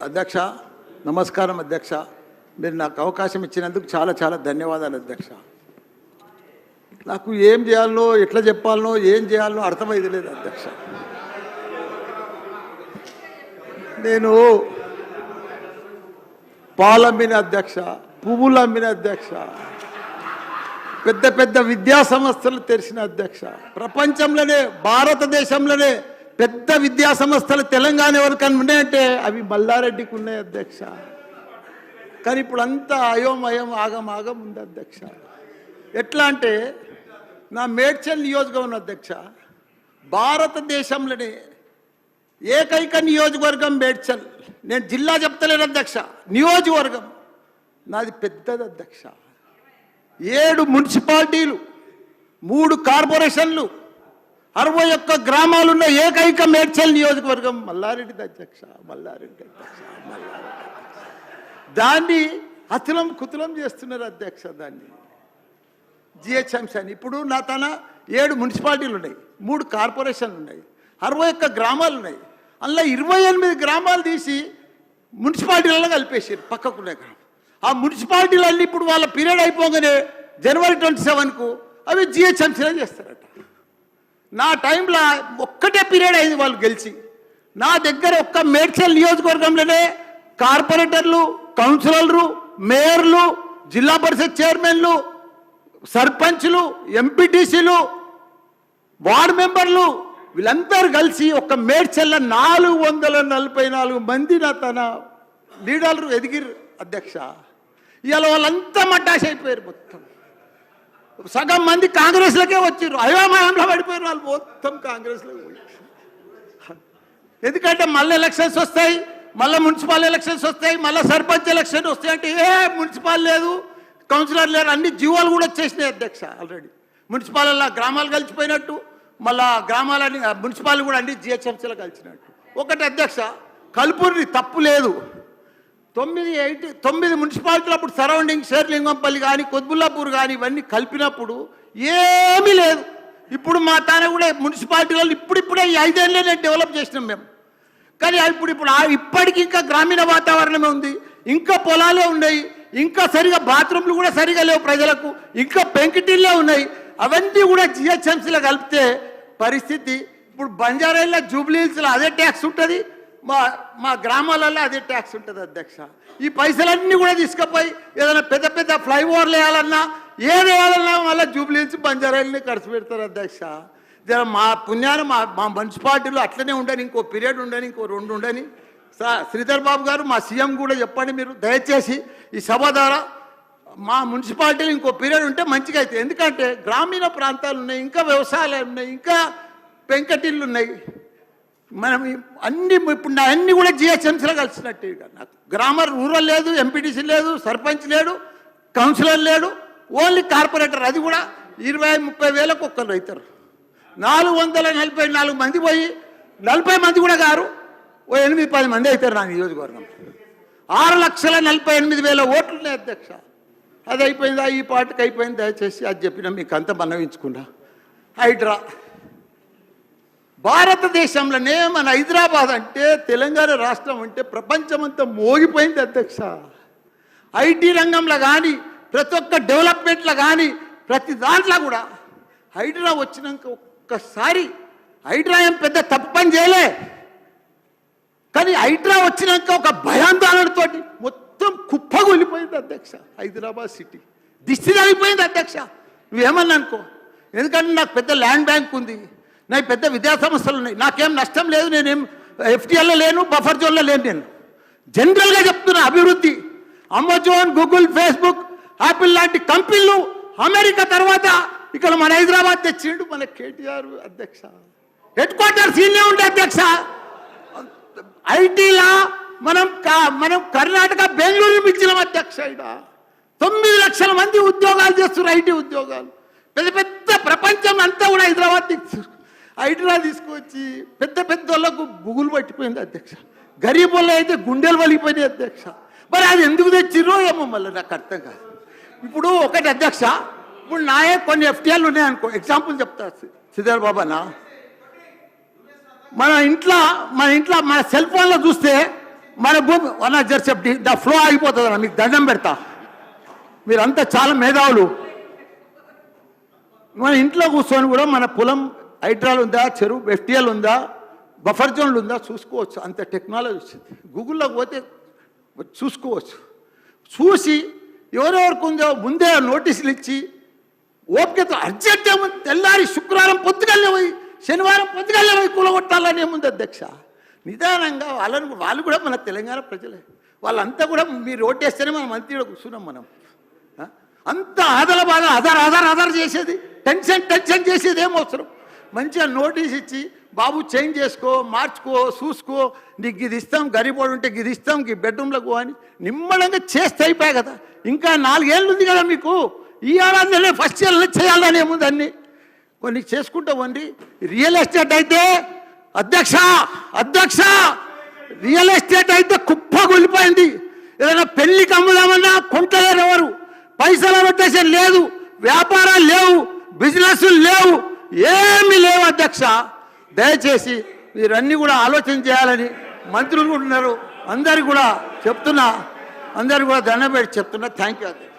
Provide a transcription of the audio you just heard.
అధ్యక్ష నమస్కారం అధ్యక్ష. మీరు నాకు అవకాశం ఇచ్చినందుకు చాలా చాలా ధన్యవాదాలు అధ్యక్ష. నాకు ఏం చేయాలనో ఎట్లా చెప్పాలనో ఏం చేయాలనో అర్థమైతే లేదు అధ్యక్ష. నేను పాలమ్మిన అధ్యక్ష, పువ్వులు అమ్మిన అధ్యక్ష, పెద్ద పెద్ద విద్యా సంస్థలు తెరిచిన అధ్యక్ష. ప్రపంచంలోనే భారతదేశంలోనే పెద్ద విద్యా సంస్థలు తెలంగాణ ఎవరికన్నా ఉన్నాయంటే అవి మల్లారెడ్డికి ఉన్నాయి అధ్యక్ష. కానీ ఇప్పుడు అంతా అయోమయం ఆగం ఉంది అధ్యక్ష. ఎట్లా అంటే నా మేడ్చల్ నియోజకవర్గం అధ్యక్ష, భారతదేశంలోనే ఏకైక నియోజకవర్గం మేడ్చల్. నేను జిల్లా చెప్తలేను అధ్యక్ష, నియోజకవర్గం నాది పెద్దది అధ్యక్ష. 7 మున్సిపాలిటీలు, 3 కార్పొరేషన్లు, 61 గ్రామాలున్న ఏకైక మేడ్చల్ నియోజకవర్గం మల్లారెడ్డిది అధ్యక్ష. మల్లారెడ్డి అధ్యక్ష, దాన్ని అతులం కుతులం చేస్తున్నారు అధ్యక్ష. దాన్ని జిహెచ్ఎంసీ అని. ఇప్పుడు నా తన 7 మున్సిపాలిటీలు ఉన్నాయి, 3 కార్పొరేషన్లు ఉన్నాయి, 61 గ్రామాలు ఉన్నాయి. అందులో 28 గ్రామాలు తీసి మున్సిపాలిటీలలో కలిపేసారు పక్కకునే గ్రామం. ఆ మున్సిపాలిటీలన్నీ ఇప్పుడు వాళ్ళ పీరియడ్ అయిపోగానే జనవరి 27కు అవి జిహెచ్ఎంసీలో చేస్తారట. నా టైంలో ఒక్కటే పీరియడ్ అయింది వాళ్ళు గెలిచి. నా దగ్గర ఒక్క మేడ్చల్ నియోజకవర్గంలోనే కార్పొరేటర్లు, కౌన్సిలర్లు, మేయర్లు, జిల్లా పరిషత్ చైర్మన్లు, సర్పంచ్లు, ఎంపీటీసీలు, వార్డు మెంబర్లు వీళ్ళందరూ కలిసి ఒక మేడ్చల్ల 444 మంది నా తన లీడర్లు ఎదిగిరు అధ్యక్ష. ఇవాళ వాళ్ళంతా మటాష్ అయిపోయారు. మొత్తం సగం మంది కాంగ్రెస్లకే వచ్చారు. అయోమయంలో పడిపోయారు వాళ్ళు మొత్తం కాంగ్రెస్లోకి పోయి. ఎందుకంటే మళ్ళీ ఎలక్షన్స్ వస్తాయి, మళ్ళీ మున్సిపల్ ఎలక్షన్స్ వస్తాయి, మళ్ళీ సర్పంచ్ ఎలక్షన్ వస్తాయి అంటే ఏ మున్సిపల్ లేదు, కౌన్సిలర్ లేరు, అన్ని జీవోలు కూడా వచ్చేసినాయి అధ్యక్ష. ఆల్రెడీ మున్సిపాలలో గ్రామాలు కలిసిపోయినట్టు, మళ్ళా గ్రామాలని మున్సిపాలిటీ కూడా అన్ని జిహెచ్ఎంసీలో కలిసినట్టు. ఒకటి అధ్యక్ష, కలుపుని తప్పు లేదు. 9 మున్సిపాలిటీలు అప్పుడు సరౌండింగ్ షేర్లింగంపల్లి కానీ కొద్బుల్లాపూర్ కానీ ఇవన్నీ కలిపినప్పుడు ఏమీ లేదు. ఇప్పుడు మా తాన కూడా మున్సిపాలిటీలలో ఇప్పుడే ఈ 5 ఏళ్ళనే డెవలప్ చేసినాం మేము. కానీ ఇప్పుడు ఇప్పటికి ఇంకా గ్రామీణ వాతావరణమే ఉంది, ఇంకా పొలాలే ఉన్నాయి, ఇంకా సరిగా బాత్రూమ్లు కూడా సరిగా లేవు ప్రజలకు, ఇంకా పెంకిటిల్లే ఉన్నాయి. అవన్నీ కూడా జిహెచ్ఎంసీలో కలిపితే పరిస్థితి ఇప్పుడు బంజారాయిల్లో, జూబ్లీహిల్స్లో అదే ట్యాక్స్ ఉంటుంది, మా గ్రామాలలో అదే ట్యాక్స్ ఉంటుంది అధ్యక్ష. ఈ పైసలన్నీ కూడా తీసుకుపోయి ఏదైనా పెద్ద పెద్ద ఫ్లైఓవర్లు వేయాలన్నా ఏది వేయాలన్నా మళ్ళీ జూబ్లీహిల్స్, బంజారాయిల్ని ఖర్చు పెడతారు అధ్యక్ష. మా పుణ్యాన్ని మా మున్సిపాలిటీలో అట్లనే ఉండని, ఇంకో పీరియడ్ ఉండని, ఇంకో 2 ఉండని. శ్రీధర్ బాబు గారు, మా సీఎం కూడా చెప్పండి మీరు దయచేసి ఈ సభ ద్వారా మా మున్సిపాలిటీలు ఇంకో పీరియడ్ ఉంటే మంచిగా అవుతాయి. ఎందుకంటే గ్రామీణ ప్రాంతాలు ఉన్నాయి, ఇంకా వ్యవసాయాలు ఉన్నాయి, ఇంకా పెంకటిళ్ళు ఉన్నాయి. మనం అన్ని ఇప్పుడు నా అన్నీ కూడా జిహెచ్ఎంసీలో కలిసినట్టు. నాకు గ్రామర్ రూరల్ లేదు, ఎంపీటీసీ లేదు, సర్పంచ్ లేడు, కౌన్సిలర్ లేడు, ఓన్లీ కార్పొరేటర్. అది కూడా 20-30 వేలకు ఒక్కరు అవుతారు. 444 మంది పోయి 40 మంది కూడా గారు 8-10 మంది అవుతారు నా నియోజకవర్గం. 6,48,000 ఓట్లు ఉన్నాయి అధ్యక్ష. అది అయిపోయిందా, ఈ పార్టీకి అయిపోయింది. దయచేసి అది చెప్పినా మీకు అంత మనవించుకున్నా. హైడ్రా భారతదేశంలోనే మన హైదరాబాద్ అంటే, తెలంగాణ రాష్ట్రం అంటే ప్రపంచమంతా మోగిపోయింది అధ్యక్ష. ఐటీ రంగంలో కానీ, ప్రతి ఒక్క డెవలప్మెంట్లో కానీ, ప్రతి దాంట్లో కూడా హైడ్రా వచ్చినాక ఒక్కసారి హైడ్రా ఏం పెద్ద తప్పు పని చేయలే. కానీ హైడ్రా వచ్చినాక ఒక భయాందోళనతో మొత్తం కుప్పగొలిపోయింది అధ్యక్ష. హైదరాబాద్ సిటీ దిష్టి తగిలిపోయింది అధ్యక్ష. నువ్వేమన్నా అనుకో, ఎందుకంటే నాకు పెద్ద ల్యాండ్ బ్యాంక్ ఉంది, నాకు పెద్ద విద్యా సంస్థలు ఉన్నాయి, నాకేం నష్టం లేదు, నేనేం ఎఫ్టీఎల్లో లేను, బఫర్ జోన్లో లేను. నేను జనరల్గా చెప్తున్నా, అభివృద్ధి అమెజాన్, గూగుల్, ఫేస్బుక్, యాపిల్ లాంటి కంపెనీలు అమెరికా తర్వాత ఇక్కడ మన హైదరాబాద్ తెచ్చిండు మన కేటీఆర్ అధ్యక్ష. హెడ్ క్వార్టర్స్ ఈయనే ఉండే అధ్యక్ష. ఐటీలా మనం కర్ణాటక బెంగళూరు పిలిచినాం అధ్యక్ష. ఇక్కడ 9 లక్షల మంది ఉద్యోగాలు చేస్తున్నారు, ఐటీ ఉద్యోగాలు. పెద్ద పెద్ద ప్రపంచం అంతా కూడా హైడ్రా తీసుకొచ్చి పెద్ద పెద్ద వాళ్ళకు బుగులు పట్టిపోయింది అధ్యక్ష. గరీబ్ వాళ్ళు అయితే గుండెలు వలిగిపోయినాయి అధ్యక్ష. మరి అది ఎందుకు తెచ్చిర్రో ఏమో మళ్ళీ నాకు అర్థం కాదు. ఇప్పుడు ఒకటి అధ్యక్ష, ఇప్పుడు నాయే కొన్ని ఎఫ్టీఎల్ ఉన్నాయనుకో, ఎగ్జాంపుల్ చెప్తా శ్రీధర్ బాబానా. మన ఇంట్లో మన సెల్ ఫోన్లో చూస్తే మన భూమి అన్న జర్సెప్టి ద ఫ్లో అయిపోతుంది అన్న, మీకు దండం పెడతా. మీరంతా చాలా మేధావులు. మన ఇంట్లో కూర్చొని కూడా మన పొలం హైడ్రాల్ ఉందా, చెరువు ఎఫ్టీఎల్ ఉందా, బఫర్ జోన్లు ఉందా చూసుకోవచ్చు. అంత టెక్నాలజీ వచ్చింది. గూగుల్లోకి పోతే చూసుకోవచ్చు. చూసి ఎవరెవరికి ఉందో ముందే నోటీసులు ఇచ్చి ఓపికతో అర్జెంట్ ఏముంది, తెల్లారి శుక్రవారం పొద్దుగల్లే పోయి శనివారం పొద్దుగల్లే పోయి కూలగొట్టాలని ఏముంది అధ్యక్ష. నిదానంగా వాళ్ళు కూడా మన తెలంగాణ ప్రజలే. వాళ్ళంతా కూడా మీరు ఓటేస్తేనే మనం మంత్రిలో కూర్చున్నాం. మనం అంత ఆదల బాధ ఆధార్ చేసేది, టెన్షన్ చేసేది ఏం అవసరం. మంచిగా నోటీస్ ఇచ్చి బాబు చేంజ్ చేసుకో, మార్చుకో, చూసుకో, నీకు ఇది ఇస్తాం, గరీబోడు ఉంటే ఇది ఇస్తాం, ఈ బెడ్రూమ్లకు అని నిమ్మడంగా చేస్తే అయిపోయాయి కదా. ఇంకా 4 ఏళ్ళు ఉంది కదా మీకు. ఈ ఏడాదిలోనే ఫస్ట్ ఇయర్లో చేయాలని ఏముంది అన్ని కొన్ని చేసుకుంటామండి. రియల్ ఎస్టేట్ అయితే అధ్యక్ష రియల్ ఎస్టేట్ అయితే కుప్ప కూలిపోయింది. ఏదైనా పెళ్లికి అమ్ముదామన్నా కొంటలేరు ఎవరు. పైసల రొటేషన్ లేదు, వ్యాపారాలు లేవు, బిజినెస్ లేవు, ఏమీ లేవు అధ్యక్ష. దయచేసి మీరన్నీ కూడా ఆలోచన చేయాలని మంత్రులు కూడా ఉన్నారు. అందరికి కూడా చెప్తున్నా, అందరికి కూడా దండం పెట్టి చెప్తున్నా. థ్యాంక్ యూ అధ్యక్ష.